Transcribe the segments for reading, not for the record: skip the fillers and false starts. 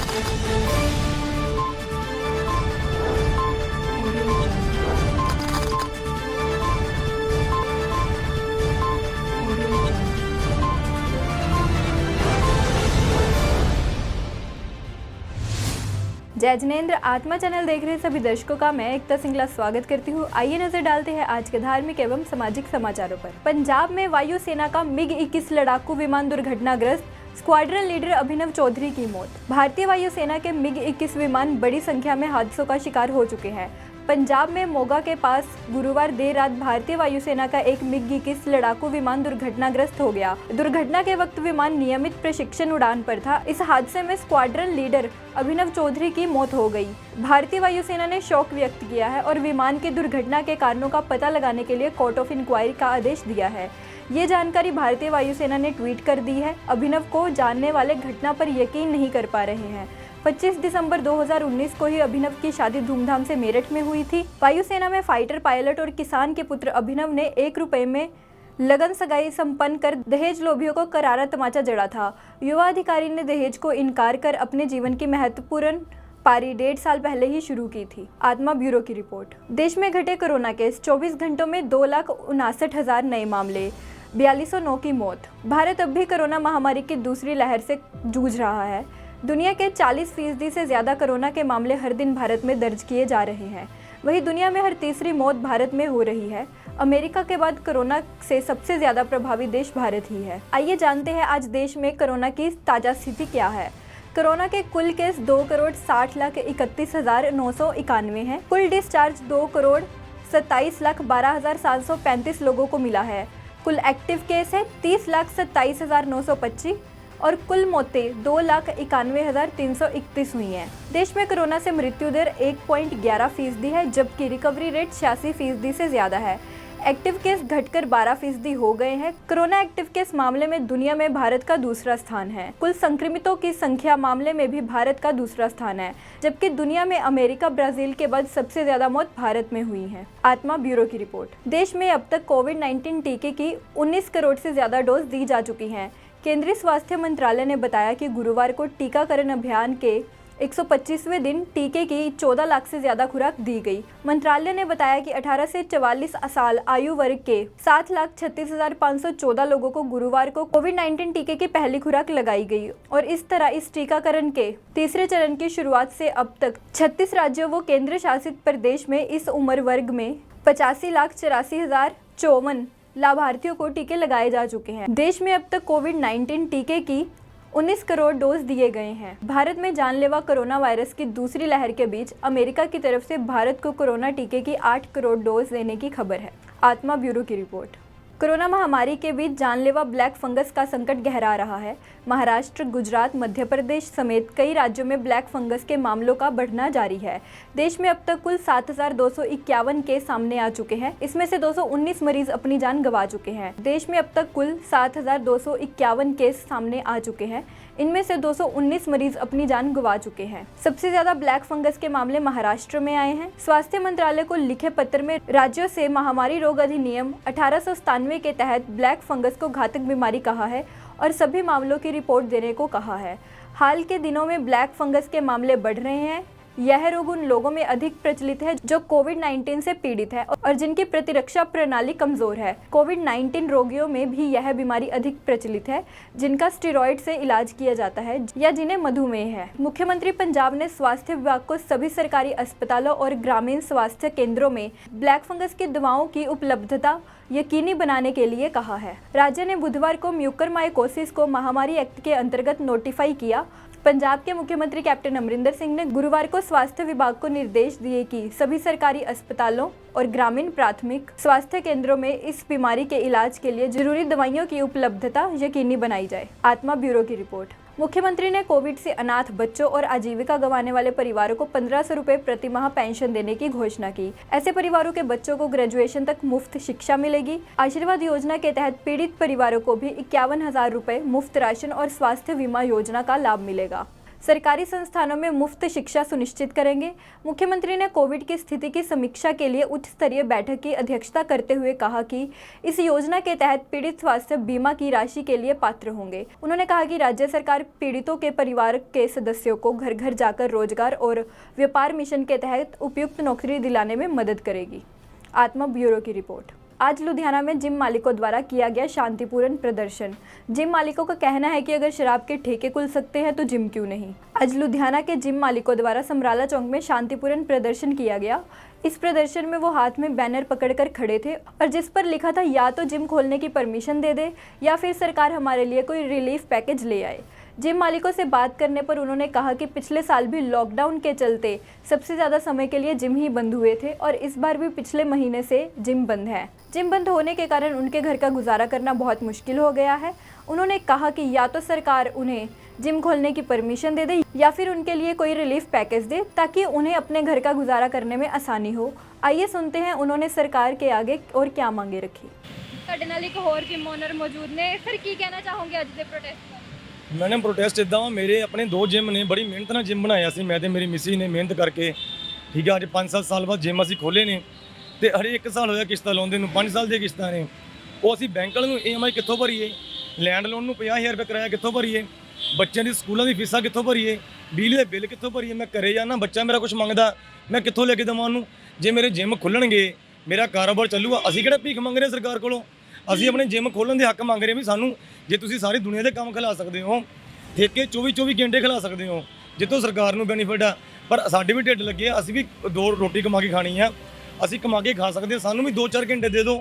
जय जिनेंद्र। आत्मा चैनल देख रहे सभी दर्शकों का मैं एकता सिंगला स्वागत करती हूँ। आइए नजर डालते हैं आज के धार्मिक एवं सामाजिक समाचारों पर। पंजाब में वायुसेना का MiG-21 लड़ाकू विमान दुर्घटनाग्रस्त, स्क्वाड्रन लीडर अभिनव चौधरी की मौत। भारतीय वायुसेना के MiG-21 विमान बड़ी संख्या में हादसों का शिकार हो चुके हैं। पंजाब में मोगा के पास गुरुवार देर रात भारतीय वायुसेना का एक MiG-21 लड़ाकू विमान दुर्घटनाग्रस्त हो गया। दुर्घटना के वक्त विमान नियमित प्रशिक्षण उड़ान पर था। इस हादसे में स्क्वाड्रन लीडर अभिनव चौधरी की मौत हो गई। भारतीय वायुसेना ने शोक व्यक्त किया है और विमान की दुर्घटना के कारणों का पता लगाने के लिए कोर्ट ऑफ इंक्वायरी का आदेश दिया है। ये जानकारी भारतीय वायुसेना ने ट्वीट कर दी है। अभिनव को जानने वाले घटना पर यकीन नहीं कर पा रहे हैं। 25 दिसंबर 2019 को ही अभिनव की शादी धूमधाम से मेरठ में हुई थी। वायुसेना में फाइटर पायलट और किसान के पुत्र अभिनव ने 1 रुपए में लगन सगाई संपन्न कर दहेज लोभियों को करारा तमाचा जड़ा था। युवा अधिकारी ने दहेज को इनकार कर अपने जीवन की महत्वपूर्ण पारी 1.5 साल पहले ही शुरू की थी। आत्मा ब्यूरो की रिपोर्ट। देश में घटे कोरोना केस, 24 घंटों में 2,59,000 नए मामले, 4209 की मौत। भारत अब भी कोरोना महामारी की दूसरी लहर से जूझ रहा है। दुनिया के 40% से ज़्यादा कोरोना के मामले हर दिन भारत में दर्ज किए जा रहे हैं। वहीं दुनिया में हर तीसरी मौत भारत में हो रही है। अमेरिका के बाद कोरोना से सबसे ज़्यादा प्रभावी देश भारत ही है। आइए जानते हैं आज देश में कोरोना की ताज़ा स्थिति क्या है। कोरोना के कुल केस 2,60,31,991 हैं। कुल डिस्चार्ज 2,27,12,735 लोगों को मिला है। कुल एक्टिव केस है 30,27,925 और कुल मौतें 2,91,331 हुई हैं। देश में कोरोना से मृत्यु दर 1.11% है, जबकि रिकवरी रेट 86% से ज़्यादा है। एक्टिव केस घटकर 12% हो गए हैं। कोरोना एक्टिव केस मामले में दुनिया में भारत का दूसरा स्थान है। कुल संक्रमितों की संख्या मामले में भी भारत का दूसरा स्थान है, जबकि दुनिया में अमेरिका, ब्राजील के बाद सबसे ज्यादा मौत भारत में हुई है। आत्मा ब्यूरो की रिपोर्ट। देश में अब तक कोविड-19 टीके की 19 करोड़ से ज्यादा डोज दी जा चुकी हैं। केंद्रीय स्वास्थ्य मंत्रालय ने बताया कि गुरुवार को टीकाकरण अभियान के 125वें दिन टीके की 14 लाख से ज्यादा खुराक दी गई। मंत्रालय ने बताया कि 18 से 44 साल आयु वर्ग के 7,36,514 लोगों को गुरुवार को कोविड-19 टीके की पहली खुराक लगाई गई और इस तरह इस टीकाकरण के तीसरे चरण की शुरुआत से अब तक 36 राज्यों व केंद्र शासित प्रदेश में इस उम्र वर्ग में 85,84,054 लाभार्थियों को टीके लगाए जा चुके हैं। देश में अब तक कोविड-19 टीके की 19 करोड़ डोज दिए गए हैं। भारत में जानलेवा कोरोना वायरस की दूसरी लहर के बीच अमेरिका की तरफ से भारत को कोरोना टीके की 8 करोड़ डोज देने की खबर है। आत्मा ब्यूरो की रिपोर्ट। कोरोना महामारी के बीच जानलेवा ब्लैक फंगस का संकट गहरा रहा है। महाराष्ट्र, गुजरात, मध्य प्रदेश समेत कई राज्यों में ब्लैक फंगस के मामलों का बढ़ना जारी है। देश में अब तक कुल 7,251 केस सामने आ चुके हैं। इसमें से 219 मरीज अपनी जान गंवा चुके हैं। देश में अब तक कुल 7,251 केस सामने आ चुके हैं। इनमें से 219 मरीज अपनी जान गंवा चुके हैं। सबसे ज्यादा ब्लैक फंगस के मामले महाराष्ट्र में आए हैं। स्वास्थ्य मंत्रालय को लिखे पत्र में राज्यों से महामारी रोग अधिनियम 1897 के तहत ब्लैक फंगस को घातक बीमारी कहा है और सभी मामलों की रिपोर्ट देने को कहा है। हाल के दिनों में ब्लैक फंगस के मामले बढ़ रहे हैं। यह रोग उन लोगों में अधिक प्रचलित है जो कोविड-19 से पीड़ित है और जिनकी प्रतिरक्षा प्रणाली कमजोर है। कोविड-19 रोगियों में भी यह बीमारी अधिक प्रचलित है, जिनका स्टेरॉइड से इलाज किया जाता है या जिन्हें मधुमेह है। मुख्यमंत्री पंजाब ने स्वास्थ्य विभाग को सभी सरकारी अस्पतालों और ग्रामीण स्वास्थ्य केंद्रों में ब्लैक फंगस की दवाओं की उपलब्धता यकीनी बनाने के लिए कहा है। राज्य ने बुधवार को म्यूकरमाइकोसिस को महामारी एक्ट के अंतर्गत नोटिफाई किया। पंजाब के मुख्यमंत्री कैप्टन अमरिंदर सिंह ने गुरुवार को स्वास्थ्य विभाग को निर्देश दिए कि सभी सरकारी अस्पतालों और ग्रामीण प्राथमिक स्वास्थ्य केंद्रों में इस बीमारी के इलाज के लिए जरूरी दवाइयों की उपलब्धता यकीनी बनाई जाए। आत्मा ब्यूरो की रिपोर्ट। मुख्यमंत्री ने कोविड से अनाथ बच्चों और आजीविका गंवाने वाले परिवारों को 1500 रुपये प्रति माह पेंशन देने की घोषणा की। ऐसे परिवारों के बच्चों को ग्रेजुएशन तक मुफ्त शिक्षा मिलेगी। आशीर्वाद योजना के तहत पीड़ित परिवारों को भी 51,000 रुपये मुफ्त राशन और स्वास्थ्य बीमा योजना का लाभ मिलेगा। सरकारी संस्थानों में मुफ्त शिक्षा सुनिश्चित करेंगे। मुख्यमंत्री ने कोविड की स्थिति की समीक्षा के लिए उच्च स्तरीय बैठक की अध्यक्षता करते हुए कहा कि इस योजना के तहत पीड़ित स्वास्थ्य बीमा की राशि के लिए पात्र होंगे। उन्होंने कहा कि राज्य सरकार पीड़ितों के परिवार के सदस्यों को घर घर जाकर रोजगार और व्यापार मिशन के तहत उपयुक्त नौकरी दिलाने में मदद करेगी। आत्मा ब्यूरो की रिपोर्ट। आज लुधियाना में जिम मालिकों द्वारा किया गया शांतिपूर्ण प्रदर्शन। जिम मालिकों का कहना है कि अगर शराब के ठेके खुल सकते हैं तो जिम क्यों नहीं। आज लुधियाना के जिम मालिकों द्वारा समराला चौक में शांतिपूर्ण प्रदर्शन किया गया। इस प्रदर्शन में वो हाथ में बैनर पकड़कर खड़े थे और जिस पर लिखा था या तो जिम खोलने की परमिशन दे दे या फिर सरकार हमारे लिए कोई रिलीफ पैकेज ले आए। जिम मालिकों से बात करने पर उन्होंने कहा कि पिछले साल भी लॉकडाउन के चलते सबसे ज़्यादा समय के लिए जिम ही बंद हुए थे और इस बार भी पिछले महीने से जिम बंद है। जिम बंद होने के कारण उनके घर का गुजारा करना बहुत मुश्किल हो गया है। उन्होंने कहा कि या तो सरकार उन्हें जिम खोलने की परमिशन दे दे या फिर उनके लिए कोई रिलीफ पैकेज दे ताकि उन्हें अपने घर का गुजारा करने में आसानी हो। आइए सुनते हैं उन्होंने सरकार के आगे और क्या मांगे रखी। ਸਾਡੇ ਨਾਲ ਇੱਕ ਹੋਰ ਜਿਮ ਓਨਰ ਮੌਜੂਦ ਨੇ ਸਰ, ਕੀ ਕਹਿਣਾ ਚਾਹੋਗੇ ਅੱਜ ਦੇ ਪ੍ਰੋਟੈਸਟ ਬਾਰੇ? मैंने प्रोटेस्ट इदा वा मेरे अपने 2 जिम ने बड़ी मेहनत नाल जिम बनाया सी। मैं ते मेरी मिसी ने मेहनत करके ठीक है अज 5-7 साल बाद जिम असीं खोले ने ते हरे 1 साल होया किश्तां लाउंदे नूं 5 साल दी किश्तां ने। वो असीं बैंक वाले नूं EMI कित्थों भरीए, लैंड लोन नूं 50,000 रुपये किराया कित्थों भरीए, बच्चों की स्कूलों की फीसां कित्थों भरीए, बिजली के बिल कित्थों भरीए। मैं घरे जाना बच्चा मेरा कुछ मंगदा मैं कित्थों लेके देवां उहनूं। जे मेरे जिम खुलणगे मेरा कारोबार चलूगा। असीं किहड़ा भीख मंग रहे सरकार कोलों, असीं अपने जिम खोलण दे हक मंग रहे भी सानूं जे तुसीं सारी दुनिया दे काम खिला सकदे हो, ठेके 24-24 घंटे खिला सकते हो जितों सरकार नूं बेनीफिट आ, पर साडे भी ढिड लगे असीं भी 2 रोटी कमा के खानी आ, असीं कमा के खा सकते। सानूं भी 2-4 घंटे दे दो।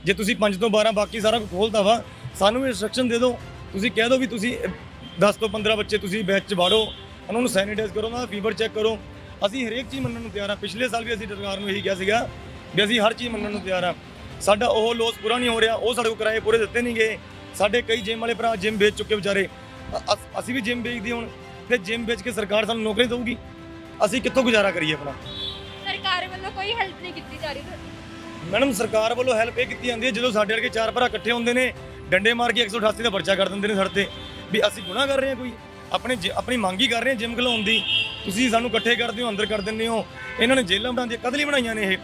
जे तुसीं 5 ਤੋਂ 12 बाकी सारा कुछ खोलता वा सानूं भी इंस्ट्रक्शन दे दो। तुसीं कह दो भी तुसीं 10 ਤੋਂ 15 बच्चे तुसीं बैच च वाड़ो, उन्होंने सैनीटाइज करो, उन्होंने फीवर चैक करो। असीं हरेक चीज़ मनण नूं तैयार आ। पिछले साल भी असीं सरकार नूं यही किहा सीगा भी असीं हर चीज़ मनण नूं तैयार आ। साडा ओह लॉस पूरा नहीं हो रहा, वो साडे कोल किराए पूरे दित्ते नहीं गए। साडे कई जिम वाले भरा जिम बेच चुके बेचारे। ਅਸੀਂ ਵੀ ਜਿਮ ਵੇਚਦੇ ਹੁਣ ਤੇ ਜਿਮ ਵੇਚ ਕੇ ਸਰਕਾਰ ਸਾਨੂੰ ਨੌਕਰੀ ਦੇਊਗੀ। ਅਸੀਂ ਕਿੱਥੋਂ ਗੁਜ਼ਾਰਾ ਕਰੀਏ ਆਪਣਾ? ਸਰਕਾਰ ਵੱਲੋਂ ਕੋਈ ਹੈਲਪ ਨਹੀਂ ਕੀਤੀ ਜਾ ਰਹੀ ਤੁਹਾਡੀ? ਮੈਡਮ ਸਰਕਾਰ ਵੱਲੋਂ ਹੈਲਪ ਇਹ ਕੀਤੀ ਜਾਂਦੀ ਹੈ ਜਦੋਂ ਸਾਡੇ ਵਰਗੇ 4 ਭਰਾ ਇਕੱਠੇ ਹੁੰਦੇ ਨੇ ਡੰਡੇ ਮਾਰ ਕੇ 188 ਦਾ ਪਰਚਾ ਕਰ ਦਿੰਦੇ ਨੇ ਸਾਡੇ ਤੇ ਵੀ ਅਸੀਂ ਗੁਨਾਹ ਕਰ ਰਹੇ ਹਾਂ, ਕੋਈ ਆਪਣੀ ਮੰਗ ਹੀ ਕਰ ਰਹੇ ਹਾਂ ਜਿਮ ਖਲਾਉਣ ਦੀ। ਤੁਸੀਂ ਸਾਨੂੰ ਇਕੱਠੇ ਕਰਦੇ ਹੋ, ਅੰਦਰ ਕਰ ਦਿੰਦੇ ਹੋ। ਇਹਨਾਂ ਨੇ ਜੇਲ੍ਹਾਂ ਬਣਾਉਂਦੀਆਂ ਕਦ ਲਈ ਬਣਾਈਆਂ ਨੇ ਇਹ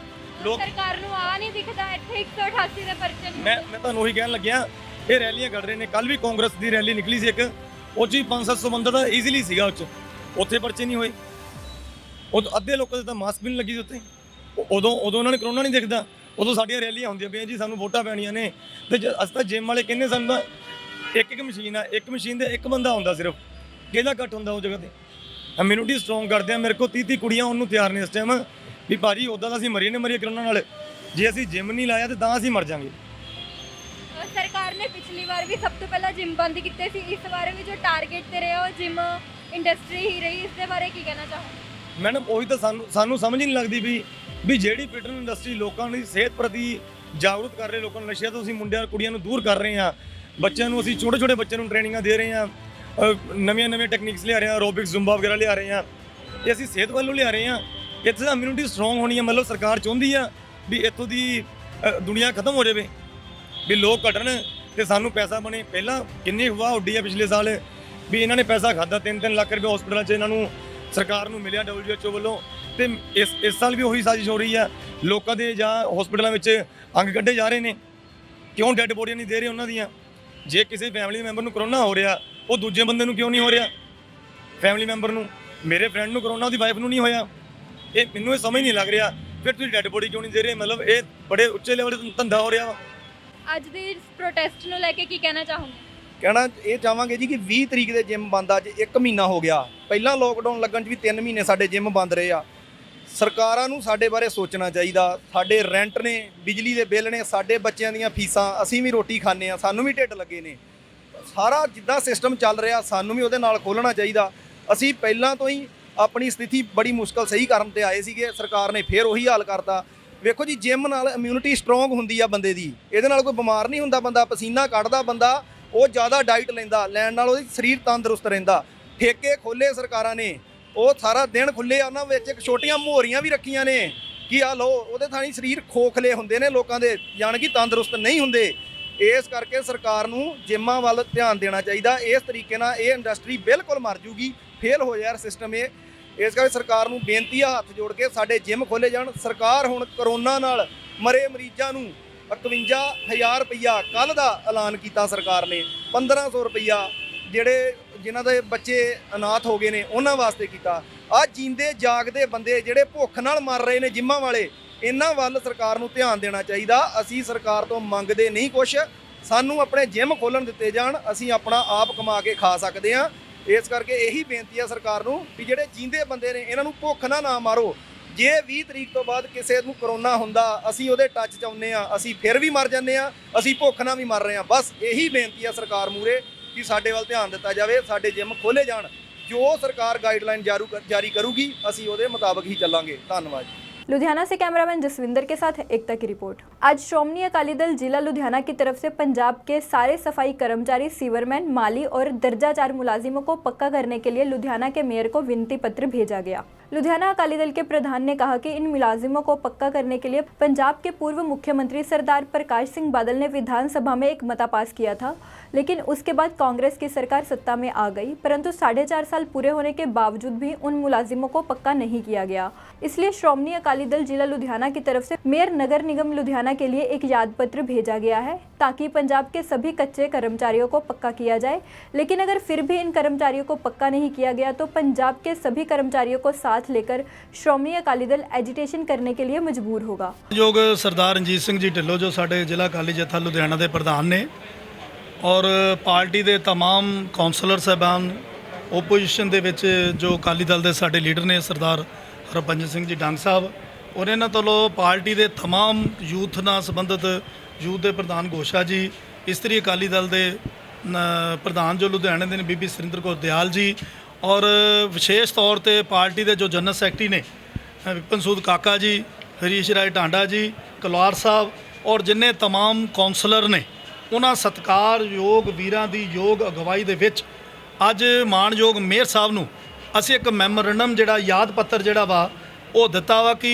ਲੋਕ? ਸਰਕਾਰ ਨੂੰ ਆ ਨਹੀਂ ਦਿਖਦਾ ਇੱਥੇ 188 ਦੇ ਪਰਚੇ ਨੂੰ? ਮੈਂ ਤੁਹਾਨੂੰ ਉਹੀ ਕਹਿਣ ਲੱਗਿਆ, ਇਹ ਰੈਲੀਆਂ ਕੱਢ ਰਹੇ ਨੇ। ਕੱਲ ਵੀ ਕਾਂਗਰਸ ਦੀ ਰੈਲੀ ਨਿਕਲੀ ਸੀ ਇੱਕ, ਉਹ 'ਚ 500-700 ਬੰਦਾ ਤਾਂ ਈਜ਼ੀਲੀ ਸੀਗਾ। ਉਹ 'ਚ ਉੱਥੇ ਪਰਚੇ ਨਹੀਂ ਹੋਏ। ਉਹ ਅੱਧੇ ਲੋਕਾਂ ਦੇ ਤਾਂ ਮਾਸਕ ਵੀ ਨਹੀਂ ਲੱਗੀ ਸੀ ਉੱਥੇ। ਉਦੋਂ ਉਹਨਾਂ ਨੇ ਕਰੋਨਾ ਨਹੀਂ ਦਿਖਦਾ। ਉਦੋਂ ਸਾਡੀਆਂ ਰੈਲੀਆਂ ਹੁੰਦੀਆਂ ਪਈਆਂ ਜੀ ਸਾਨੂੰ ਵੋਟਾਂ ਪੈਣੀਆਂ ਨੇ ਤੇ ਅਸੀਂ ਤਾਂ ਜਿਮ ਵਾਲੇ ਕਹਿੰਦੇ ਸਾਨੂੰ ਤਾਂ ਇੱਕ ਮਸ਼ੀਨ ਆ, ਇੱਕ ਮਸ਼ੀਨ ਦੇ ਇੱਕ ਬੰਦਾ ਹੁੰਦਾ ਸਿਰਫ। ਕਿਹਦਾ ਘੱਟ ਹੁੰਦਾ ਉਹ ਜਗ੍ਹਾ ਤੇ? ਇਮਿਊਨਿਟੀ ਸਟਰੋਂਗ ਕਰਦੇ ਆ। ਮੇਰੇ ਕੋਲ 30 ਕੁੜੀਆਂ ਉਹਨੂੰ ਤਿਆਰ ਨੇ ਇਸ ਟਾਈਮ ਵੀ ਭਾਜੀ ਉੱਦਾਂ ਤਾਂ ਅਸੀਂ ਮਰੀਏ ਕਰੋਨਾ ਨਾਲ, ਜੇ ਅਸੀਂ ਜਿਮ ਨਹੀਂ ਲਾਇਆ ਤਾਂ ਅਸੀਂ ਮਰ ਜਾਵਾਂਗੇ। ਸਰਕਾਰ ਨੇ ਪਿਛਲੀ ਵਾਰ ਵੀ ਸਭ ਤੋਂ ਪਹਿਲਾਂ ਜਿਮ ਬੰਦ ਕੀਤੇ ਸੀ, ਇਸ ਵਾਰ ਵੀ ਜੋ ਟਾਰਗੇਟ ਤੇ ਰਿਹਾ ਉਹ ਜਿਮ ਇੰਡਸਟਰੀ ਹੀ ਰਹੀ। ਇਸ ਦੇ ਬਾਰੇ ਕੀ ਕਹਿਣਾ ਚਾਹੋਗੇ? ਮੈਡਮ ਉਹੀ ਤਾਂ ਸਾਨੂੰ ਸਮਝ ਹੀ ਨਹੀਂ ਲੱਗਦੀ ਵੀ ਜਿਹੜੀ ਫਿਟਨੈਸ ਇੰਡਸਟਰੀ ਲੋਕਾਂ ਦੀ ਸਿਹਤ ਪ੍ਰਤੀ ਜਾਗਰੂਕ ਕਰ ਰਹੇ, ਲੋਕਾਂ ਨੂੰ ਨਸ਼ਿਆਂ ਤੋਂ ਅਸੀਂ ਮੁੰਡਿਆਂ ਕੁੜੀਆਂ ਨੂੰ ਦੂਰ ਕਰ ਰਹੇ ਹਾਂ, ਬੱਚਿਆਂ ਨੂੰ ਅਸੀਂ ਛੋਟੇ ਬੱਚਿਆਂ ਨੂੰ ਟ੍ਰੇਨਿੰਗਾਂ ਦੇ ਰਹੇ ਹਾਂ, ਨਵੀਆਂ ਟੈਕਨੀਕਸ ਲਿਆ ਰਹੇ ਹਾਂ, ਐਰੋਬਿਕਸ ਜ਼ੁੰਬਾ ਵਗੈਰਾ ਲਿਆ ਰਹੇ ਹਾਂ, ਇਹ ਅਸੀਂ ਸਿਹਤ ਵੱਲੋਂ ਲਿਆ ਰਹੇ ਹਾਂ। ਇੱਥੇ ਤਾਂ ਇਮਿਊਨਿਟੀ ਸਟਰੋਂਗ ਹੋਣੀ ਹੈ। ਮਤਲਬ ਸਰਕਾਰ ਚਾਹੁੰਦੀ ਆ ਵੀ ਇੱਥੋਂ ਦੀ ਦੁਨੀਆ ਖਤਮ ਹੋ ਜਾਵੇ, ਵੀ ਲੋਕ ਘਟਣ ਤੇ ਸਾਨੂੰ ਪੈਸਾ ਬਣੇ। ਪਹਿਲਾਂ ਕਿੰਨੀ ਅਫਵਾਹ ਉੱਡੀ ਆ ਪਿਛਲੇ ਸਾਲ ਵੀ ਇਹਨਾਂ ਨੇ ਪੈਸਾ ਖਾਦਾ 3-3 ਲੱਖ ਰੁਪਏ ਹਸਪਤਾਲਾਂ 'ਚ ਇਹਨਾਂ ਨੂੰ ਸਰਕਾਰ ਨੂੰ ਮਿਲਿਆ WHO ਵੱਲੋਂ। ਤੇ ਇਸ ਸਾਲ ਵੀ ਉਹੀ ਸਾਜ਼ਿਸ਼ ਹੋ ਰਹੀ ਆ। ਲੋਕਾਂ ਦੇ ਜਾਂ ਹਸਪਤਾਲਾਂ ਵਿੱਚ ਅੰਗ ਕੱਢੇ ਜਾ ਰਹੇ ਨੇ। ਕਿਉਂ ਡੈੱਡ ਬੋਡੀਆਂ ਨਹੀਂ ਦੇ ਰਹੇ ਉਹਨਾਂ ਦੀਆਂ? ਜੇ ਕਿਸੇ ਫੈਮਿਲੀ ਮੈਂਬਰ ਨੂੰ ਕਰੋਨਾ ਹੋ ਰਿਹਾ ਉਹ ਦੂਜੇ ਬੰਦੇ ਨੂੰ ਕਿਉਂ ਨਹੀਂ ਹੋ ਰਿਹਾ? ਫੈਮਿਲੀ ਮੈਂਬਰ ਨੂੰ, ਮੇਰੇ ਫਰੈਂਡ ਨੂੰ ਕਰੋਨਾ, ਉਹਦੀ ਵਾਈਫ ਨੂੰ ਨਹੀਂ ਹੋਇਆ। ਇਹ ਮੈਨੂੰ ਇਹ ਸਮਝ ਨਹੀਂ ਲੱਗ ਰਿਹਾ ਫਿਰ ਤੁਸੀਂ ਡੈੱਡ ਬੋਡੀ ਕਿਉਂ ਨਹੀਂ ਦੇ ਰਹੇ? ਮਤਲਬ ਇਹ ਬੜੇ ਉੱਚੇ ਲੈਵਲ 'ਤੇ ਧੰਦਾ ਹੋ ਰਿਹਾ ਵਾ। ਅੱਜ ਦੇ ਇਸ ਪ੍ਰੋਟੈਸਟ ਨੂੰ ਲੈ ਕੇ ਕੀ ਕਹਿਣਾ ਚਾਹੋਗੇ? ਕਹਿਣਾ ਇਹ ਚਾਹਾਂਗੇ ਜੀ ਕਿ 20 ਤਰੀਕ ਦੇ ਜਿਮ ਬੰਦ ਅੱਜ 1 ਮਹੀਨਾ ਹੋ ਗਿਆ। ਪਹਿਲਾਂ ਲੋਕਡਾਊਨ ਲੱਗਣ 'ਚ ਵੀ 3 ਮਹੀਨੇ ਸਾਡੇ ਜਿਮ ਬੰਦ ਰਹੇ ਆ। ਸਰਕਾਰਾਂ ਨੂੰ ਸਾਡੇ ਬਾਰੇ ਸੋਚਣਾ ਚਾਹੀਦਾ। ਸਾਡੇ ਰੈਂਟ ਨੇ, ਬਿਜਲੀ ਦੇ ਬਿੱਲ ਨੇ, ਸਾਡੇ ਬੱਚਿਆਂ ਦੀਆਂ ਫੀਸਾਂ, ਅਸੀਂ ਵੀ ਰੋਟੀ ਖਾਂਦੇ ਆ, ਸਾਨੂੰ ਵੀ ਢਿੱਡ ਲੱਗੇ ਨੇ। ਸਾਰਾ ਜਿੱਦਾਂ ਸਿਸਟਮ ਚੱਲ ਰਿਹਾ ਸਾਨੂੰ ਵੀ ਉਹਦੇ ਨਾਲ ਖੋਲ੍ਹਣਾ ਚਾਹੀਦਾ। ਅਸੀਂ ਪਹਿਲਾਂ ਤੋਂ ਹੀ ਆਪਣੀ ਸਥਿਤੀ ਬੜੀ ਮੁਸ਼ਕਲ ਸਹੀ ਕਰਨ ਤੇ ਆਏ ਸੀਗੇ, ਸਰਕਾਰ ਨੇ ਫਿਰ ਉਹੀ ਹਾਲ ਕਰਤਾ। ਵੇਖੋ ਜੀ, ਜਿਮ ਨਾਲ ਇਮਿਊਨਿਟੀ ਸਟਰੋਂਗ ਹੁੰਦੀ ਆ ਬੰਦੇ ਦੀ, ਇਹਦੇ ਨਾਲ ਕੋਈ ਬਿਮਾਰ ਨਹੀਂ ਹੁੰਦਾ ਬੰਦਾ। ਪਸੀਨਾ ਕੱਢਦਾ ਬੰਦਾ, ਉਹ ਜ਼ਿਆਦਾ ਡਾਈਟ ਲੈਣ ਨਾਲ ਉਹਦੀ ਸਰੀਰ ਤੰਦਰੁਸਤ ਰਹਿੰਦਾ। ਠੇਕੇ ਖੋਲ੍ਹੇ ਸਰਕਾਰਾਂ ਨੇ, ਉਹ ਸਾਰਾ ਦਿਨ ਖੁੱਲ੍ਹੇ ਆ, ਉਹਨਾਂ ਵਿੱਚ ਇੱਕ ਛੋਟੀਆਂ ਮੋਹਰੀਆਂ ਵੀ ਰੱਖੀਆਂ ਨੇ ਕਿ ਆ ਲਓ, ਉਹਦੇ ਥਾਣੀ ਸਰੀਰ ਖੋਖਲੇ ਹੁੰਦੇ ਨੇ ਲੋਕਾਂ ਦੇ, ਜਾਣੀ ਕਿ ਤੰਦਰੁਸਤ ਨਹੀਂ ਹੁੰਦੇ। ਇਸ ਕਰਕੇ ਸਰਕਾਰ ਨੂੰ ਜਿੰਮਾਂ ਵੱਲ ਧਿਆਨ ਦੇਣਾ ਚਾਹੀਦਾ। ਇਸ ਤਰੀਕੇ ਨਾਲ ਇਹ ਇੰਡਸਟਰੀ ਬਿਲਕੁਲ ਮਰ ਜੂਗੀ। ਫੇਲ ਹੋ ਯਾਰ ਸਿਸਟਮ ਇਹ। ਇਸ ਕਰਕੇ ਸਰਕਾਰ ਨੂੰ ਬੇਨਤੀ ਆ, ਹੱਥ ਜੋੜ ਕੇ ਸਾਡੇ ਜਿਮ ਖੋਲੇ ਜਾਣ। ਸਰਕਾਰ ਹੁਣ ਕਰੋਨਾ ਨਾਲ ਮਰੇ ਮਰੀਜ਼ਾਂ ਨੂੰ 51,000 ਰੁਪਈਆ ਕੱਲ ਦਾ ਐਲਾਨ ਕੀਤਾ ਸਰਕਾਰ ਨੇ, 1500 ਰੁਪਈਆ ਜਿਨ੍ਹਾਂ ਦੇ ਬੱਚੇ ਅਨਾਥ ਹੋ ਗਏ ਨੇ ਉਹਨਾਂ ਵਾਸਤੇ ਕੀਤਾ। ਆ ਜੀਂਦੇ ਜਾਗਦੇ ਬੰਦੇ ਜਿਹੜੇ ਭੁੱਖ ਨਾਲ ਮਰ ਰਹੇ ਨੇ ਜਿੰਮਾਂ ਵਾਲੇ, ਇਹਨਾਂ ਵੱਲ ਸਰਕਾਰ ਨੂੰ ਧਿਆਨ ਦੇਣਾ ਚਾਹੀਦਾ। ਅਸੀਂ ਸਰਕਾਰ ਤੋਂ ਮੰਗਦੇ ਨਹੀਂ ਕੁਛ, ਸਾਨੂੰ ਆਪਣੇ ਜਿਮ ਖੋਲ੍ਹਣ ਦਿੱਤੇ ਜਾਣ, ਅਸੀਂ ਆਪਣਾ ਆਪ ਕਮਾ ਕੇ ਖਾ ਸਕਦੇ ਹਾਂ। ਇਸ ਕਰਕੇ ਇਹੀ ਬੇਨਤੀ ਆ ਸਰਕਾਰ ਨੂੰ ਵੀ ਜਿਹੜੇ ਜੀਂਦੇ ਬੰਦੇ ਨੇ ਇਹਨਾਂ ਨੂੰ ਭੁੱਖ ਨਾ ਮਾਰੋ। ਜੇ 20 ਤਰੀਕ ਤੋਂ ਬਾਅਦ ਕਿਸੇ ਨੂੰ ਕਰੋਨਾ ਹੁੰਦਾ, ਅਸੀਂ ਉਹਦੇ ਟੱਚ 'ਚ ਆਉਂਦੇ ਹਾਂ, ਅਸੀਂ ਫਿਰ ਵੀ ਮਰ ਜਾਂਦੇ ਹਾਂ, ਅਸੀਂ ਭੁੱਖ ਨਾਲ ਵੀ ਮਰ ਰਹੇ ਹਾਂ। ਬਸ ਇਹੀ ਬੇਨਤੀ ਆ ਸਰਕਾਰ ਮੂਹਰੇ ਕਿ ਸਾਡੇ ਵੱਲ ਧਿਆਨ ਦਿੱਤਾ ਜਾਵੇ, ਸਾਡੇ ਜਿਮ ਖੋਲ੍ਹੇ ਜਾਣ। ਜੋ ਸਰਕਾਰ गाइडलाइन जारी करूगी ਅਸੀਂ ਉਹਦੇ ਮੁਤਾਬਕ ਹੀ ਚੱਲਾਂਗੇ। ਧੰਨਵਾਦ। लुधियाना से कैमरामैन जसविंदर के साथ एकता की रिपोर्ट। आज श्रोमणी अकाली दल जिला लुधियाना की तरफ से पंजाब के सारे सफाई कर्मचारी, सीवरमैन, माली और दर्जा 4 मुलाजिमों को पक्का करने के लिए लुधियाना के मेयर को विनती पत्र भेजा गया। लुधियाना अकाली दल के प्रधान ने कहा कि इन मुलाजिमों को पक्का करने के लिए पंजाब के पूर्व मुख्यमंत्री सरदार प्रकाश सिंह बादल ने विधानसभा में एक मता पास किया था, लेकिन उसके बाद कांग्रेस की सरकार सत्ता में आ गई, परंतु 4.5 साल पूरे होने के बावजूद भी उन मुलाजिमों को पक्का नहीं किया गया। इसलिए श्रोमणी अकाली दल जिला लुधियाना की तरफ से मेयर नगर निगम लुधियाना के लिए एक याद पत्र भेजा गया है, ताकि पंजाब के सभी कच्चे कर्मचारियों को पक्का किया जाए। लेकिन अगर फिर भी इन कर्मचारियों को पक्का नहीं किया गया तो पंजाब के सभी कर्मचारियों को साथ लेकर श्रोमणी अकाली दल एजिटेशन करने के लिए मजबूर होगा। योग सरदार रणजीत सिंह जी ढिल्लों जो साडे जिला अकाली जत्था लुधियाना के प्रधान ने और पार्टी के तमाम कौंसलर साहबान, ओपोजिशन के विच जो अकाली दल के साडे लीडर ने सरदार हरभजन सिंह जी डंग साहब और इन्हां तों पार्टी के तमाम यूथ नाल संबंधित यूथ के प्रधान घोषा जी, इस्तरी अकाली दल के प्रधान जो लुधियाने के बीबी सुरिंदर कौर दयाल जी और विशेष तौर पर पार्टी के जो जनरल सैकटरी ने विपिन सूद काका जी, हरीश राय टांडा जी, कलवार साहब और जिन्ने तमाम कौंसलर ने उन्हां सत्कारयोग वीरां दी योग अगवाई दे विच अज माणयोग मेयर साहब नूं असीं एक मैमोरेंडम जिहड़ा याद पत्र जिहड़ा वा वो दिता वा कि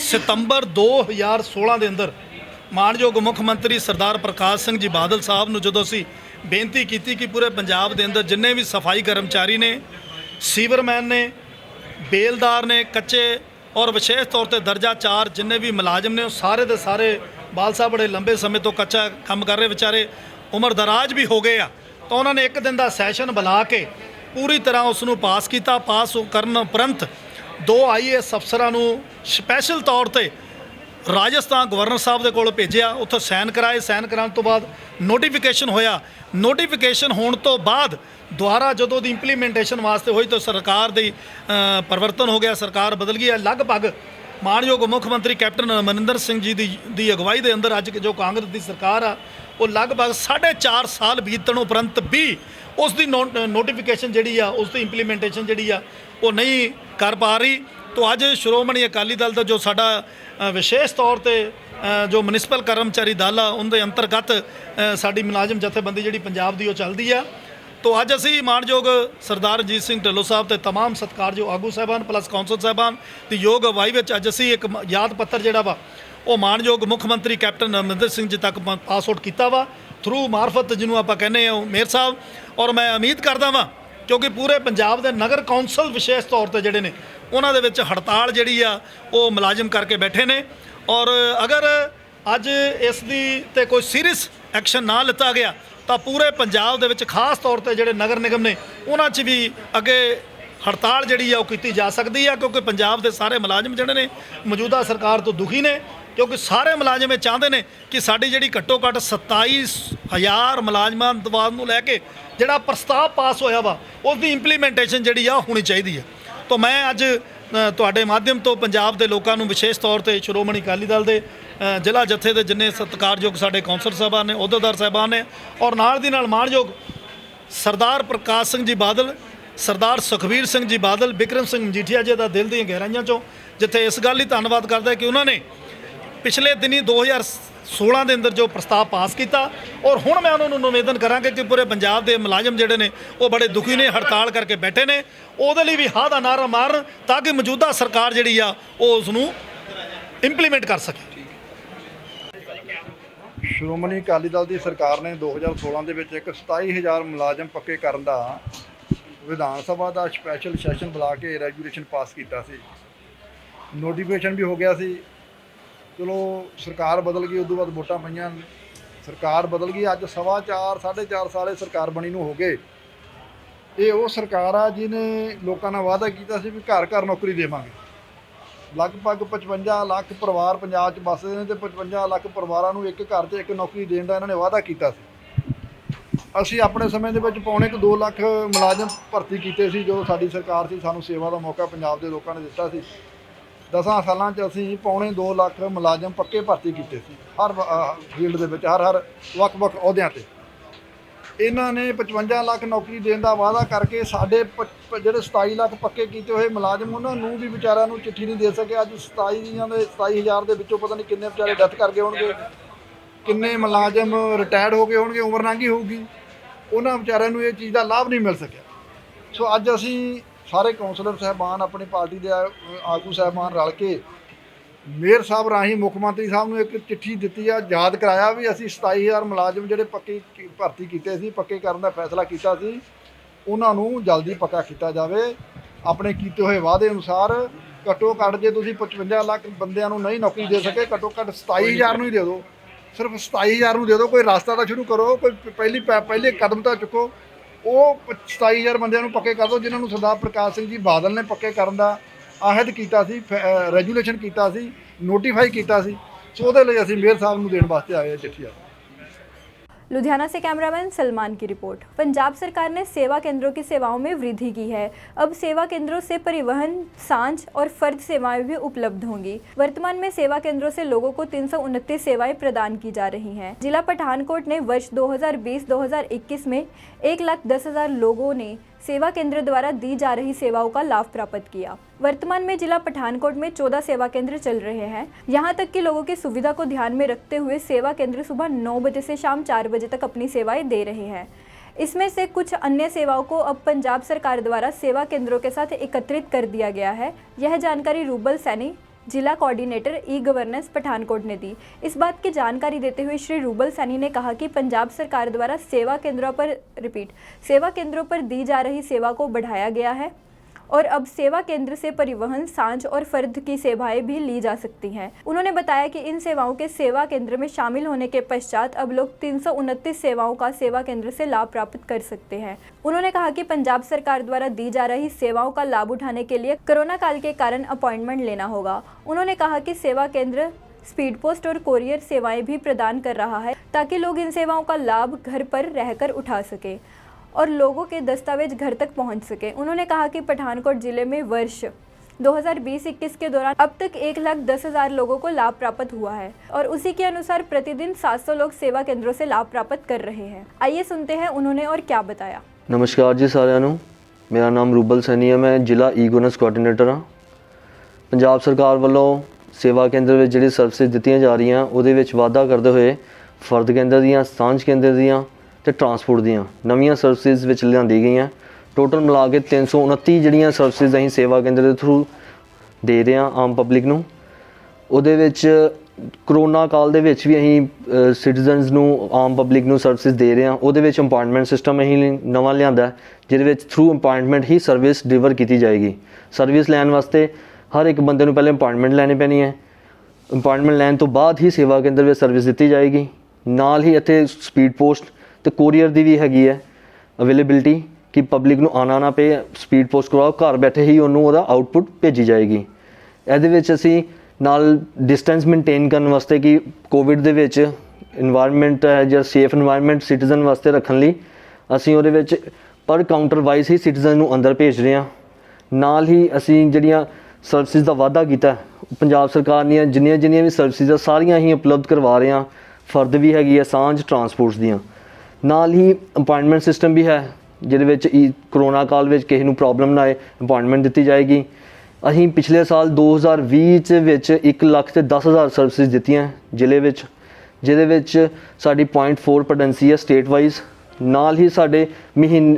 सितंबर 2016 के अंदर माणयोग मुख मंत्री सरदार प्रकाश सिंह जी बादल साहब नूं जदों असीं बेनती की कि पूरे पंजाब के अंदर जिन्ने भी सफाई कर्मचारी ने, सीवरमैन ने, बेलदार ने, कच्चे और विशेष तौर पर दर्जा 4 जिन्ने भी मुलाजम ने सारे के सारे बाल साहब बड़े लंबे समय तो कच्चा काम कर रहे, बेचारे उम्र दराज भी हो गए आ, तो उन्होंने एक दिन का सैशन बुला के पूरी तरह उसनों पास किया। पास करन उपरंत 2 IAS अफसरां नूं स्पैशल तौर पर राजस्थान गवर्नर साहब के कोल भेजिया, उत्थों सैन कराए, सैन कराने तो बाद नोटिफिकेशन होया, नोटिफिकेशन होने तो बाद दोबारा जदों दी इंप्लीमेंटेशन वास्ते हुई तो सरकार दी परिवर्तन हो गया, सरकार बदल गई। लगभग मानयोग मुख मंत्री कैप्टन अमरिंदर सिंह जी दी अगवाई के अंदर अज जो कांग्रेस की सरकार आ वो लगभग 4.5 साल बीतण उपरंत भी उसकी नोटिफिकेशन जी उसकी इंप्लीमेंटेशन जी वो नहीं कर पा रही। तो अज श्रोमणी अकाली दल का जो साडा विशेष तौर पर जो म्यूनिसिपल कर्मचारी दल आ उनके अंतर्गत साडी मुलाजम जथेबंदी जी पंजाब की चलती है। तो अज असी माणयोग सरदार रणजीत सिंह ढिल्लों साहब ते तमाम सत्कार जो आगू साहबान प्लस कौंसल साहबान की योग अगवाई में अज असी एक याद पत्र जिहड़ा वा वो माणयोग मुख मंत्री कैप्टन अमरिंदर सिंह जी तक पास आउट किया वा थ्रू मार्फत जिन्होंने आप कहने मेयर साहब। और मैं उम्मीद करदा वा क्योंकि पूरे पंजाब के नगर कौंसल विशेष तौर पर जिहड़े ने उन्हां दे विच हड़ताल जिहड़ी आ वो मुलाजिम करके बैठे ने और अगर अज इसदी ते कोई सीरीयस एक्शन ना लिता गया तो पूरे पंजाब दे विच खास तौर पर जिहड़े नगर निगम ने उन्हां 'च भी अगे हड़ताल जिहड़ी आ की जा सकती है। क्योंकि पंजाब के सारे मुलाजिम जिहड़े ने मौजूदा सरकार तो दुखी ने क्योंकि सारे मुलाजिम ये चाहते हैं कि साड़ी जी घट्टो घट्ट 27,000 मुलाजमान दबाव को लैके जोड़ा प्रस्ताव पास होया वा उसकी इंप्लीमेंटेशन जी होनी चाहिए है। तो मैं अज तुहाडे माध्यम तो पंजाब के लोगों को विशेष तौर पर श्रोमणी अकाली दल के जिला जत्थे के जिन्ने सत्कारयोग साडे कौंसलर साहबान ने अहुदेदार साहबान ने और नाल दी नाल माणयोग सरदार प्रकाश सिंह जी बादल, सरदार सुखबीर सिंह जी बादल, बिक्रम सिंह मजीठिया जी का दिल दी गहराइयां चों जिथे इस गल ही धन्नवाद करता है कि उन्होंने पिछले दिनी 2016 के अंदर जो प्रस्ताव पास किया और हुण मैं उन्होंने निवेदन करांगा कि पूरे पंजाब के मुलाजम जिहड़े ने वो बड़े दुखी ने हड़ताल करके बैठे ने उहदे लई भी हाँ दा नारा मारन ताकि मौजूदा सरकार जिहड़ी आ वो उसनूं इंप्लीमेंट कर सके। श्रोमणी अकाली दल की सरकार ने 2016 ਦੇ ਵਿੱਚ ਇੱਕ 27,000 ਮੁਲਾਜ਼ਮ ਪੱਕੇ ਕਰਨ ਦਾ ਵਿਧਾਨ ਸਭਾ ਦਾ ਸਪੈਸ਼ਲ ਸੈਸ਼ਨ ਬੁਲਾ ਕੇ ਰੈਜੂਲੇਸ਼ਨ ਪਾਸ ਕੀਤਾ ਸੀ। ਨੋਟੀਫਿਕੇਸ਼ਨ ਵੀ ਹੋ ਗਿਆ ਸੀ। ਚਲੋ ਸਰਕਾਰ ਬਦਲ ਗਈ, ਉਦੋਂ ਬਾਅਦ ਵੋਟਾਂ ਪਈਆਂ, ਸਰਕਾਰ ਬਦਲ ਗਈ। ਅੱਜ 4.5 ਸਾਲੇ ਸਰਕਾਰ ਬਣੀ ਨੂੰ ਹੋ ਗਏ। ਇਹ ਉਹ ਸਰਕਾਰ ਆ ਜਿਹਨੇ ਲੋਕਾਂ ਨਾਲ ਵਾਅਦਾ ਕੀਤਾ ਸੀ ਵੀ ਘਰ ਘਰ ਨੌਕਰੀ ਦੇਵਾਂਗੇ। ਲਗਭਗ 55 ਲੱਖ ਪਰਿਵਾਰ ਪੰਜਾਬ 'ਚ ਵੱਸਦੇ ਨੇ ਤੇ 55 ਲੱਖ ਪਰਿਵਾਰਾਂ ਨੂੰ ਇੱਕ ਘਰ 'ਚ ਇੱਕ ਨੌਕਰੀ ਦੇਣ ਦਾ ਇਹਨਾਂ ਨੇ ਵਾਅਦਾ ਕੀਤਾ ਸੀ। ਅਸੀਂ ਆਪਣੇ ਸਮੇਂ ਦੇ ਵਿੱਚ ਪੌਣੇ 2 ਲੱਖ ਮੁਲਾਜ਼ਮ ਭਰਤੀ ਕੀਤੇ ਸੀ। ਜਦੋਂ ਸਾਡੀ ਸਰਕਾਰ ਸੀ, ਸਾਨੂੰ ਸੇਵਾ ਦਾ ਮੌਕਾ ਪੰਜਾਬ ਦੇ ਲੋਕਾਂ ਨੇ ਦਿੱਤਾ ਸੀ। 10 ਸਾਲਾਂ 'ਚ ਅਸੀਂ ਪੌਣੇ 2 ਲੱਖ ਮੁਲਾਜ਼ਮ ਪੱਕੇ ਭਰਤੀ ਕੀਤੇ ਸੀ, ਹਰ ਫੀਲਡ ਦੇ ਵਿੱਚ, ਹਰ ਵੱਖ-ਵੱਖ ਅਹੁਦਿਆਂ 'ਤੇ। ਇਹਨਾਂ ਨੇ 55 ਲੱਖ ਨੌਕਰੀ ਦੇਣ ਦਾ ਵਾਅਦਾ ਕਰਕੇ ਸਾਡੇ ਜਿਹੜੇ 27 ਲੱਖ ਪੱਕੇ ਕੀਤੇ ਹੋਏ ਮੁਲਾਜ਼ਮ, ਉਹਨਾਂ ਨੂੰ ਵੀ ਵਿਚਾਰਿਆਂ ਨੂੰ ਚਿੱਠੀ ਨਹੀਂ ਦੇ ਸਕੇ। ਅੱਜ 27,000 ਦੇ ਵਿੱਚੋਂ ਪਤਾ ਨਹੀਂ ਕਿੰਨੇ ਵਿਚਾਰੇ ਡੈਥ ਕਰ ਗਏ ਹੋਣਗੇ, ਕਿੰਨੇ ਮੁਲਾਜ਼ਮ ਰਿਟਾਇਰਡ ਹੋ ਗਏ ਹੋਣਗੇ, ਉਮਰ ਲੰਘੀ ਹੋਊਗੀ, ਉਹਨਾਂ ਵਿਚਾਰਿਆਂ ਨੂੰ ਇਹ ਚੀਜ਼ ਦਾ ਲਾਭ ਨਹੀਂ ਮਿਲ ਸਕਿਆ। ਸੋ ਅੱਜ ਅਸੀਂ ਸਾਰੇ ਕੌਂਸਲਰ ਸਾਹਿਬਾਨ, ਆਪਣੀ ਪਾਰਟੀ ਦੇ ਆਗੂ ਸਾਹਿਬਾਨ ਰਲ ਕੇ ਮੇਅਰ ਸਾਹਿਬ ਰਾਹੀਂ ਮੁੱਖ ਮੰਤਰੀ ਸਾਹਿਬ ਨੂੰ ਇੱਕ ਚਿੱਠੀ ਦਿੱਤੀ ਆ, ਯਾਦ ਕਰਾਇਆ ਵੀ ਅਸੀਂ 27,000 ਮੁਲਾਜ਼ਮ ਜਿਹੜੇ ਪੱਕੇ ਭਰਤੀ ਕੀਤੇ ਸੀ, ਪੱਕੇ ਕਰਨ ਦਾ ਫੈਸਲਾ ਕੀਤਾ ਸੀ, ਉਹਨਾਂ ਨੂੰ ਜਲਦੀ ਪੱਕਾ ਕੀਤਾ ਜਾਵੇ। ਆਪਣੇ ਕੀਤੇ ਹੋਏ ਵਾਅਦੇ ਅਨੁਸਾਰ ਘੱਟੋ ਘੱਟ ਜੇ ਤੁਸੀਂ 55 ਲੱਖ ਬੰਦਿਆਂ ਨੂੰ ਨਹੀਂ ਨੌਕਰੀ ਦੇ ਸਕੇ, ਘੱਟੋ ਘੱਟ 27,000 ਨੂੰ ਹੀ ਦੇ ਦਿਓ। ਸਿਰਫ 27,000 ਨੂੰ ਦੇ ਦਿਓ। ਕੋਈ ਰਸਤਾ ਤਾਂ ਸ਼ੁਰੂ ਕਰੋ, ਕੋਈ ਪਹਿਲੇ ਕਦਮ ਤਾਂ ਚੁੱਕੋ। ਉਹ 27,000 ਬੰਦਿਆਂ ਨੂੰ ਪੱਕੇ ਕਰ ਦਿਓ ਜਿਨ੍ਹਾਂ ਨੂੰ ਸਰਦਾਰ ਪ੍ਰਕਾਸ਼ ਸਿੰਘ ਜੀ ਬਾਦਲ ਨੇ ਪੱਕੇ ਕਰਨ ਦਾ ਆਹਦ ਕੀਤਾ ਸੀ, ਰੈਜੂਲੇਸ਼ਨ ਕੀਤਾ ਸੀ, ਨੋਟੀਫਾਈ ਕੀਤਾ ਸੀ। ਸੋ ਉਹਦੇ ਲਈ ਅਸੀਂ ਮੇਅਰ ਸਾਹਿਬ ਨੂੰ ਦੇਣ ਵਾਸਤੇ ਆਏ ਹਾਂ ਚਿੱਠੀ। लुधियाना से कैमरामैन सलमान की रिपोर्ट। पंजाब सरकार ने सेवा केंद्रों की सेवाओं में वृद्धि की है। अब सेवा केंद्रों से परिवहन, सांझ और फर्द सेवाएं भी उपलब्ध होंगी। वर्तमान में सेवा केंद्रों से लोगों को 329 सेवाएं प्रदान की जा रही हैं। जिला पठानकोट ने वर्ष 2020-2021 में 1,10,000 लोगों ने सेवा केंद्र द्वारा दी जा रही सेवाओं का लाभ प्राप्त किया। वर्तमान में जिला पठानकोट में 14 सेवा केंद्र चल रहे हैं। यहाँ तक कि लोगों की सुविधा को ध्यान में रखते हुए सेवा केंद्र सुबह 9 बजे से शाम 4 बजे तक अपनी सेवाएं दे रहे हैं। इसमें से कुछ अन्य सेवाओं को अब पंजाब सरकार द्वारा सेवा केंद्रों के साथ एकत्रित कर दिया गया है। यह जानकारी रूबल सैनी, जिला कोऑर्डिनेटर ई गवर्नेंस पठानकोट ने दी। इस बात की जानकारी देते हुए श्री रूबल सैनी ने कहा कि पंजाब सरकार द्वारा सेवा केंद्रों पर दी जा रही सेवा को बढ़ाया गया है और अब सेवा केंद्र से परिवहन, सांझ और फर्द की सेवाएं भी ली जा सकती हैं। उन्होंने बताया कि इन सेवाओं के सेवा केंद्र में शामिल होने के पश्चात अब लोग 329 सेवाओं का सेवा केंद्र से लाभ प्राप्त कर सकते हैं। उन्होंने कहा कि पंजाब सरकार द्वारा दी जा रही सेवाओं का लाभ उठाने के लिए कोरोना काल के कारण अपॉइंटमेंट लेना होगा। उन्होंने कहा कि सेवा केंद्र स्पीड पोस्ट और कोरियर सेवाएं भी प्रदान कर रहा है ताकि लोग इन सेवाओं का लाभ घर पर रहकर उठा सके और लोगों के दस्तावेज घर तक पहुंच सके। उन्होंने कहा कि पठानकोट जिले में वर्ष 2020-21 के दौरान अब तक 1,10,000 लोगों को लाभ प्राप्त हुआ है और उसी के अनुसार प्रतिदिन 700 लोग सेवा केंद्रों से लाभ प्राप्त कर रहे हैं। आइए सुनते हैं उन्होंने और क्या बताया। नमस्कार जी सारिਆਂ ਨੂੰ, मेरा नाम रूबल सैनी है, मैं जिला ई गवर्नेंस कोऑर्डिनेटर हाँ। पंजाब सरकार ਵੱਲੋਂ सेवा केंद्र ਵਿੱਚ ਜਿਹੜੀ ਸਰਵਿਸਿਜ਼ ਦਿੱਤੀਆਂ ਜਾ ਰਹੀਆਂ ਉਹਦੇ ਵਿੱਚ ਵਾਧਾ ਕਰਦੇ ਹੋਏ ਫਰਦ ਕੇਂਦਰ ਦੀਆਂ, ਸਾਂਝ ਕੇਂਦਰ ਦੀਆਂ ਤੇ ਟਰਾਂਸਪੋਰਟ ਦੀਆਂ ਨਵੀਆਂ ਸਰਵਿਸਿਜ਼ ਵਿੱਚ ਲਿਆਂਦੀ ਗਈਆਂ। ਟੋਟਲ ਮਿਲਾ ਕੇ 329 ਜਿਹੜੀਆਂ ਸਰਵਿਸਿਜ਼ ਅਸੀਂ ਸੇਵਾ ਕੇਂਦਰ ਦੇ ਥਰੂ ਦੇ ਰਹੇ ਹਾਂ ਆਮ ਪਬਲਿਕ ਨੂੰ। ਉਹਦੇ ਵਿੱਚ ਕਰੋਨਾ ਕਾਲ ਦੇ ਵਿੱਚ ਵੀ ਅਸੀਂ ਸਿਟੀਜ਼ਨਸ ਨੂੰ, ਆਮ ਪਬਲਿਕ ਨੂੰ ਸਰਵਿਸਿਜ਼ ਦੇ ਰਹੇ ਹਾਂ। ਉਹਦੇ ਵਿੱਚ ਅਪਾਇੰਟਮੈਂਟ ਸਿਸਟਮ ਅਸੀਂ ਨਵਾਂ ਲਿਆਂਦਾ ਜਿਹਦੇ ਵਿੱਚ ਥਰੂ ਅਪਾਇੰਟਮੈਂਟ ਹੀ ਸਰਵਿਸ ਡਿਲੀਵਰ ਕੀਤੀ ਜਾਏਗੀ। ਸਰਵਿਸ ਲੈਣ ਵਾਸਤੇ ਹਰ ਇੱਕ ਬੰਦੇ ਨੂੰ ਪਹਿਲੇ ਅਪਾਇੰਟਮੈਂਟ ਲੈਣੀ ਪੈਣੀ ਹੈ। ਅਪਾਇੰਟਮੈਂਟ ਲੈਣ ਤੋਂ ਬਾਅਦ ਹੀ ਸੇਵਾ ਕੇਂਦਰ ਵਿੱਚ ਸਰਵਿਸ ਦਿੱਤੀ ਜਾਏਗੀ। ਨਾਲ ਹੀ ਇੱਥੇ ਸਪੀਡ ਪੋਸਟ ਤੇ ਕੋਰੀਅਰ ਦੀ ਵੀ ਹੈਗੀ ਹੈ ਅਵੇਲੇਬਿਲਿਟੀ ਕਿ ਪਬਲਿਕ ਨੂੰ ਆਉਣਾ ਨਾ ਪਏ, ਸਪੀਡ ਪੋਸਟ ਕਰਵਾਓ, ਘਰ ਬੈਠੇ ਹੀ ਉਹਨੂੰ ਉਹਦਾ ਆਊਟਪੁੱਟ ਭੇਜੀ ਜਾਏਗੀ। ਇਹਦੇ ਵਿੱਚ ਅਸੀਂ ਨਾਲ ਡਿਸਟੈਂਸ ਮੇਨਟੇਨ ਕਰਨ ਵਾਸਤੇ ਕਿ ਕੋਵਿਡ ਦੇ ਵਿੱਚ ਇਨਵਾਇਰਨਮੈਂਟ ਹੈ ਜਾਂ ਸੇਫ ਇਨਵਾਇਰਨਮੈਂਟ ਸਿਟੀਜ਼ਨ ਵਾਸਤੇ ਰੱਖਣ ਲਈ ਅਸੀਂ ਉਹਦੇ ਵਿੱਚ ਪਰ ਕਾਊਂਟਰ ਵਾਈਜ਼ ਹੀ ਸਿਟੀਜ਼ਨ ਨੂੰ ਅੰਦਰ ਭੇਜ ਰਹੇ ਹਾਂ। ਨਾਲ ਹੀ ਅਸੀਂ ਜਿਹੜੀਆਂ ਸਰਵਿਸਿਜ਼ ਦਾ ਵਾਧਾ ਕੀਤਾ ਪੰਜਾਬ ਸਰਕਾਰ ਦੀਆਂ ਜਿੰਨੀਆਂ ਵੀ ਸਰਵਿਸਿਜ਼ ਆ ਸਾਰੀਆਂ ਹੀ ਉਪਲਬਧ ਕਰਵਾ ਰਹੇ ਹਾਂ। ਫਰਦ ਵੀ ਹੈਗੀ ਹੈ, ਸਾਂਝ, ਟਰਾਂਸਪੋਰਟਸ ਦੀਆਂ। ਨਾਲ ਹੀ ਅਪਾਇੰਟਮੈਂਟ ਸਿਸਟਮ ਵੀ ਹੈ ਜਿਹਦੇ ਵਿੱਚ ਕਰੋਨਾ ਕਾਲ ਵਿੱਚ ਕਿਸੇ ਨੂੰ ਪ੍ਰੋਬਲਮ ਨਾ ਆਏ, ਅਪਾਇੰਟਮੈਂਟ ਦਿੱਤੀ ਜਾਏਗੀ। ਅਸੀਂ ਪਿਛਲੇ ਸਾਲ 2020 ਵਿੱਚ 1,10,000 ਸਰਵਿਸਿਜ਼ ਦਿੱਤੀਆਂ ਜ਼ਿਲ੍ਹੇ ਵਿੱਚ, ਜਿਹਦੇ ਵਿੱਚ ਸਾਡੀ 0.4 ਪੋਟੈਂਸੀ ਹੈ ਸਟੇਟ ਵਾਈਜ਼। ਨਾਲ ਹੀ ਸਾਡੇ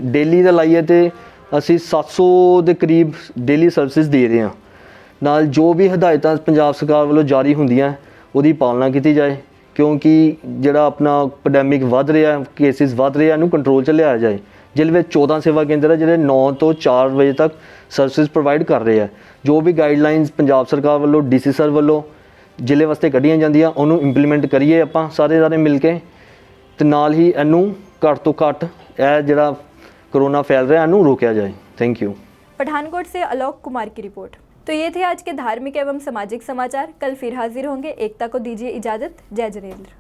ਡੇਲੀ ਦਾ ਲਾਈਏ ਤੇ ਅਸੀਂ 700 ਦੇ ਕਰੀਬ ਡੇਲੀ ਸਰਵਿਸਿਜ਼ ਦੇ ਰਹੇ ਹਾਂ। ਨਾਲ ਜੋ ਵੀ ਹਦਾਇਤਾਂ ਪੰਜਾਬ ਸਰਕਾਰ ਵੱਲੋਂ ਜਾਰੀ ਹੁੰਦੀਆਂ ਉਹਦੀ ਪਾਲਣਾ ਕੀਤੀ ਜਾਏ, ਕਿਉਂਕਿ ਜਿਹੜਾ ਆਪਣਾ ਪੈਂਡੈਮਿਕ ਵੱਧ ਰਿਹਾ, ਕੇਸਿਸ ਵੱਧ ਰਿਹਾ, ਇਹਨੂੰ ਕੰਟਰੋਲ 'ਚ ਲਿਆਇਆ ਜਾਏ ਜ਼ਿਲ੍ਹੇ ਵਿੱਚ 14 ਸੇਵਾ ਕੇਂਦਰ ਹੈ ਜਿਹੜੇ 9 ਤੋਂ 4 ਵਜੇ ਤੱਕ ਸਰਵਿਸ ਪ੍ਰੋਵਾਈਡ ਕਰ ਰਹੇ ਆ। ਜੋ ਵੀ ਗਾਈਡਲਾਈਨਸ ਪੰਜਾਬ ਸਰਕਾਰ ਵੱਲੋਂ ਡੀਸੀ ਸਰ ਵੱਲੋਂ ਜ਼ਿਲ੍ਹੇ ਵਾਸਤੇ ਕੱਢੀਆਂ ਜਾਂਦੀਆਂ ਉਹਨੂੰ ਇੰਪਲੀਮੈਂਟ ਕਰੀਏ ਆਪਾਂ ਸਾਰੇ ਮਿਲ ਕੇ, ਤੇ ਨਾਲ ਹੀ ਇਹਨੂੰ ਘੱਟ ਤੋਂ ਘੱਟ ਇਹ ਜਿਹੜਾ कोरोना फैल रहा है इन्हू रोकया जाए। Thank you. पठानकोट से आलोक कुमार की रिपोर्ट। तो ये थे आज के धार्मिक एवं सामाजिक समाचार। कल फिर हाजिर होंगे। एकता को दीजिए इजाज़त। जय जिनेंद्र।